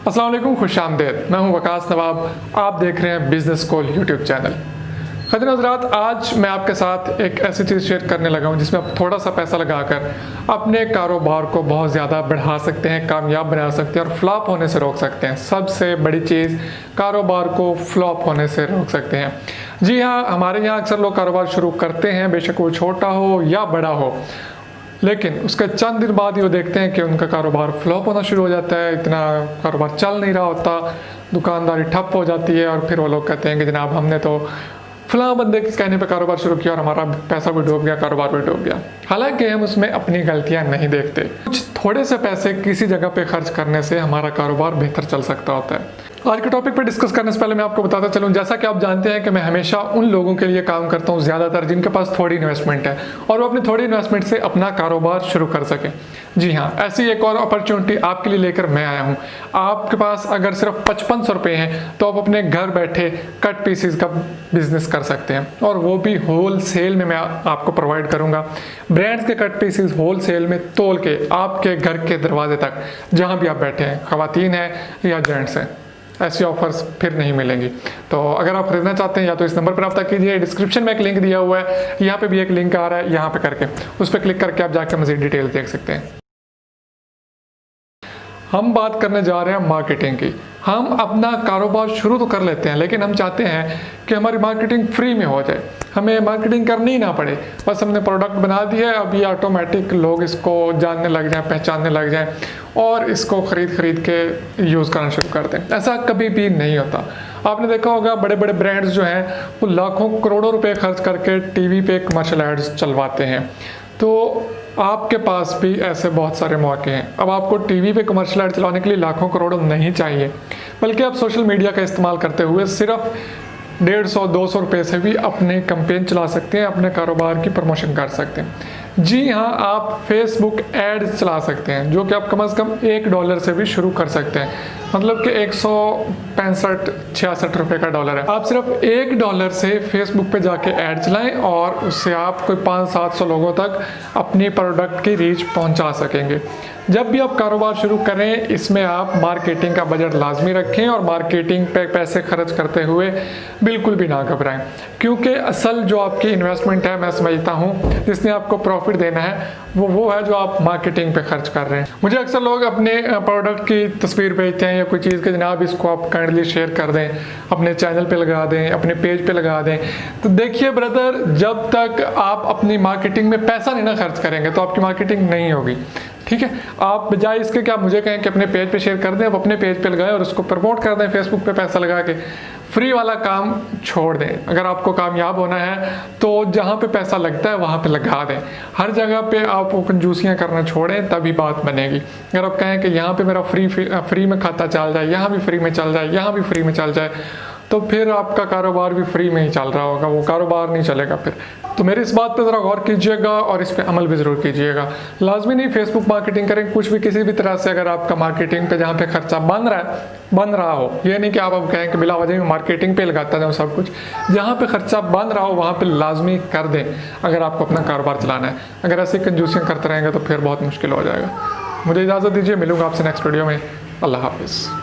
अस्सलाम वालेकुम, खुशामदीद। मैं हूं वकास नवाब। आप देख रहे हैं बिजनेस कॉल यूट्यूब चैनल। खैर हज़रात, आज मैं आपके साथ एक ऐसी चीज़ शेयर करने लगा हूं जिसमें आप थोड़ा सा पैसा लगाकर अपने कारोबार को बहुत ज़्यादा बढ़ा सकते हैं, कामयाब बना सकते हैं और फ्लॉप होने से रोक सकते हैं। सबसे बड़ी चीज़, कारोबार को फ्लॉप होने से रोक सकते हैं। जी हाँ, हमारे यहाँ अक्सर लोग कारोबार शुरू करते हैं, बेशक वो छोटा हो या बड़ा हो, लेकिन उसके चंद दिन बाद ही वो देखते हैं कि उनका कारोबार फ्लॉप होना शुरू हो जाता है, इतना कारोबार चल नहीं रहा होता, दुकानदारी ठप हो जाती है और फिर वो लोग कहते हैं कि जनाब हमने तो फलां बंदे के कहने पे कारोबार शुरू किया और हमारा पैसा भी डूब गया, कारोबार भी डूब गया। हालांकि हम उसमें अपनी गलतियां नहीं देखते। कुछ थोड़े से पैसे किसी जगह पे खर्च करने से हमारा कारोबार बेहतर चल सकता होता है। आज के टॉपिक पर डिस्कस करने से पहले मैं आपको बताता चलूं, जैसा कि आप जानते हैं कि मैं हमेशा उन लोगों के लिए काम करता हूं ज़्यादातर जिनके पास थोड़ी इन्वेस्टमेंट है और वो अपनी थोड़ी इन्वेस्टमेंट से अपना कारोबार शुरू कर सके। जी हाँ, ऐसी एक और अपॉर्चुनिटी आपके लिए लेकर मैं आया हूँ। आपके पास अगर सिर्फ 5500 रुपये हैं तो आप अपने घर बैठे कट पीसीज का बिजनेस कर सकते हैं, और वो भी होल सेल में मैं आपको प्रोवाइड करूँगा। ब्रांड्स के कट पीसीज होल सेल में तोल के आपके घर के दरवाजे तक, जहाँ भी आप बैठे हैं, ख़वातीन हैं या जेंट्स हैं, ऐसी ऑफर्स फिर नहीं मिलेंगी। तो अगर आप खरीदना चाहते हैं या तो इस नंबर पर रब्ता कीजिए, डिस्क्रिप्शन में एक लिंक दिया हुआ है, यहाँ पे भी एक लिंक आ रहा है, यहाँ पे करके उस पर क्लिक करके आप जाकर मज़ीद डिटेल देख सकते हैं। हम बात करने जा रहे हैं मार्केटिंग की। हम अपना कारोबार शुरू तो कर लेते हैं, लेकिन हम चाहते हैं कि हमारी मार्केटिंग फ्री में हो जाए, हमें मार्केटिंग करनी ही ना पड़े। बस हमने प्रोडक्ट बना दिया है, अब ये ऑटोमेटिक लोग इसको जानने लग जाएं, पहचानने लग जाएं और इसको खरीद के यूज़ करना शुरू कर दें। ऐसा कभी भी नहीं होता। आपने देखा होगा बड़े बड़े ब्रांड्स जो हैं वो लाखों करोड़ों रुपए खर्च करके टीवी पे कमर्शियल एड्स चलवाते हैं। तो आपके पास भी ऐसे बहुत सारे मौके हैं। अब आपको टीवी पे कमर्शियल ऐड चलाने के लिए लाखों करोड़ों नहीं चाहिए, बल्कि आप सोशल मीडिया का इस्तेमाल करते हुए सिर्फ 150-200 रुपये से भी अपने कैंपेन चला सकते हैं, अपने कारोबार की प्रमोशन कर सकते हैं। जी हाँ, आप फेसबुक एड्स चला सकते हैं, जो कि आप कम से कम $1 से भी शुरू कर सकते हैं। मतलब कि 165-66 रुपये का डॉलर है। आप सिर्फ $1 से फेसबुक पे जाके ऐड चलाएं और उससे आप कोई 500-700 लोगों तक अपनी प्रोडक्ट की रीच पहुंचा सकेंगे। जब भी आप कारोबार शुरू करें, इसमें आप मार्केटिंग का बजट लाजमी रखें और मार्केटिंग पे पैसे खर्च करते हुए बिल्कुल भी ना घबराएं, क्योंकि असल जो आपकी इन्वेस्टमेंट है, मैं समझता हूँ जिसने आपको प्रॉफिट देना है, वो है जो आप मार्केटिंग पे खर्च कर रहे हैं। मुझे अक्सर लोग अपने प्रोडक्ट की तस्वीर भेजते हैं या कोई चीज़ के, जनाब इसको आप काइंडली शेयर कर दें, अपने चैनल पे लगा दें, अपने पेज पे लगा दें। तो देखिए ब्रदर, जब तक आप अपनी मार्केटिंग में पैसा नहीं ना खर्च करेंगे तो आपकी मार्केटिंग नहीं होगी। ठीक है, आप बजाय इसके कि आप मुझे कहें कि अपने पेज पे शेयर कर दें, आप अपने पेज पे लगाएं और उसको प्रमोट कर दें फेसबुक पे पैसा लगा के। फ्री वाला काम छोड़ दें। अगर आपको कामयाब होना है तो जहाँ पे पैसा लगता है वहाँ पे लगा दें। हर जगह पे आप वो कंजूसियाँ करना छोड़ें, तभी बात बनेगी। अगर आप कहें कि यहाँ पे मेरा फ्री में खाता चल जाए, यहाँ भी फ्री में चल जाए, यहाँ भी फ्री में चल जाए, तो फिर आपका कारोबार भी फ्री में ही चल रहा होगा, वो कारोबार नहीं चलेगा फिर। तो मेरी इस बात पे ज़रा गौर कीजिएगा और इस पे अमल भी ज़रूर कीजिएगा। लाजमी नहीं फेसबुक मार्केटिंग करें, कुछ भी किसी भी तरह से अगर आपका मार्केटिंग पे जहाँ पे खर्चा बन रहा हो, ये नहीं कि आप अब कहें कि बिला वजह में मार्केटिंग पे लगाता जाऊँ सब कुछ। जहाँ पे खर्चा बन रहा हो वहाँ पे लाजमी कर दें, अगर आपको अपना कारोबार चलाना है। अगर ऐसी कंजूसियाँ करते रहेंगे तो फिर बहुत मुश्किल हो जाएगा। मुझे इजाज़त दीजिए, मिलूंगा आपसे नेक्स्ट वीडियो में। अल्लाह हाफिज़।